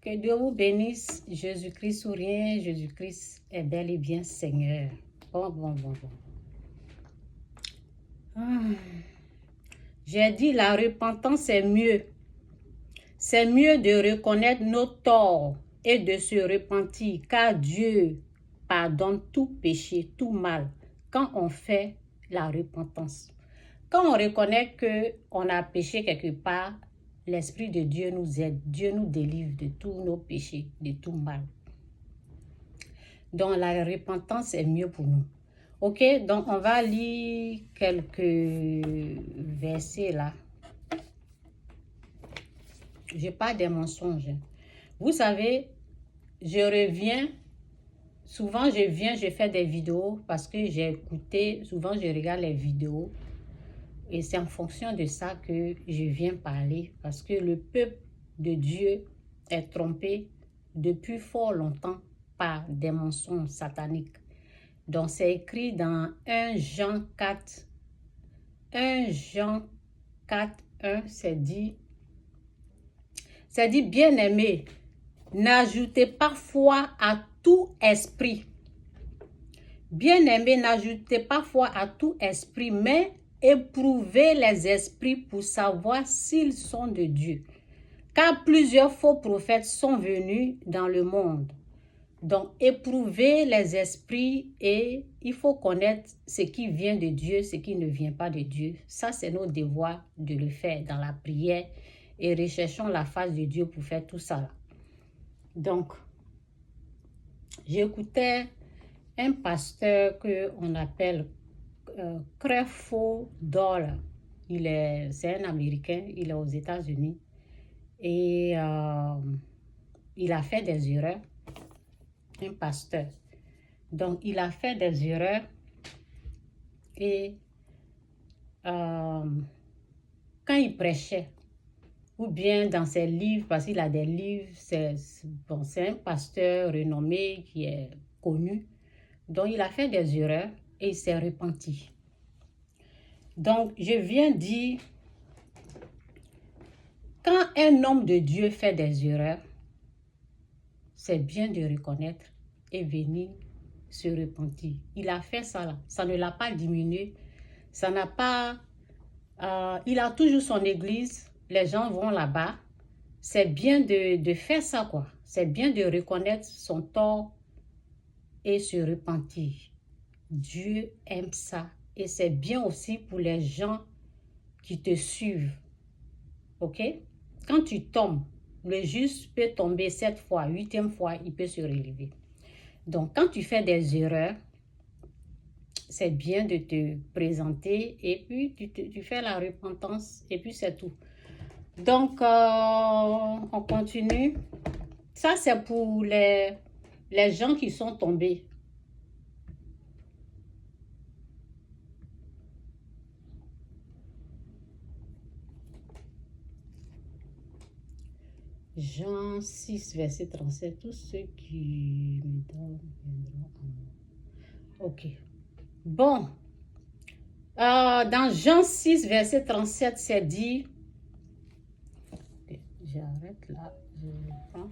Que Dieu vous bénisse. Jésus-Christ ou rien, Jésus-Christ est bel et bien Seigneur. Bon. J'ai dit la repentance est mieux. C'est mieux de reconnaître nos torts et de se repentir, car Dieu pardonne tout péché, tout mal, quand on fait la repentance. Quand on reconnaît qu'on a péché quelque part, l'Esprit de Dieu nous aide, Dieu nous délivre de tous nos péchés, de tout mal. Donc la repentance est mieux pour nous. Ok, donc on va lire quelques versets là. Je parle des mensonges. Vous savez, je reviens, souvent je fais des vidéos parce que j'ai écouté, souvent je regarde les vidéos et c'est en fonction de ça que je viens parler parce que le peuple de Dieu est trompé depuis fort longtemps par des mensonges sataniques. Donc c'est écrit dans 1 Jean 4, 1 Jean 4, 1, c'est dit, bien-aimés, n'ajoutez pas foi à tout esprit. Bien-aimés, n'ajoutez pas foi à tout esprit, mais éprouvez les esprits pour savoir s'ils sont de Dieu. Car plusieurs faux prophètes sont venus dans le monde. Donc, éprouvez les esprits et il faut connaître ce qui vient de Dieu, ce qui ne vient pas de Dieu. Ça, c'est notre devoir de le faire dans la prière et recherchons la face de Dieu pour faire tout ça. Donc, j'écoutais un pasteur qu'on appelle Creflo Dollar. C'est un Américain, il est aux États-Unis et il a fait des erreurs. Un pasteur. Donc, il a fait des erreurs et quand il prêchait, ou bien dans ses livres, parce qu'il a des livres, c'est un pasteur renommé qui est connu. Donc, il a fait des erreurs et il s'est repenti. Donc, je viens dire, quand un homme de Dieu fait des erreurs, c'est bien de reconnaître et venir se repentir. Il a fait ça là. Ça ne l'a pas diminué. Ça n'a pas... il a toujours son église. Les gens vont là-bas. C'est bien de faire ça, quoi. C'est bien de reconnaître son tort et se repentir. Dieu aime ça. Et c'est bien aussi pour les gens qui te suivent. Ok? Quand tu tombes, le juste peut tomber 7 fois, 8e fois, il peut se relever. Donc, quand tu fais des erreurs, c'est bien de te présenter et puis tu fais la repentance et puis c'est tout. Donc, on continue. Ça, c'est pour les gens qui sont tombés. Jean 6, verset 37. Tous ceux qui me donnent viendront à moi. Ok. Bon. Dans Jean 6, verset 37, c'est dit... Okay, j'arrête là. Je reprends.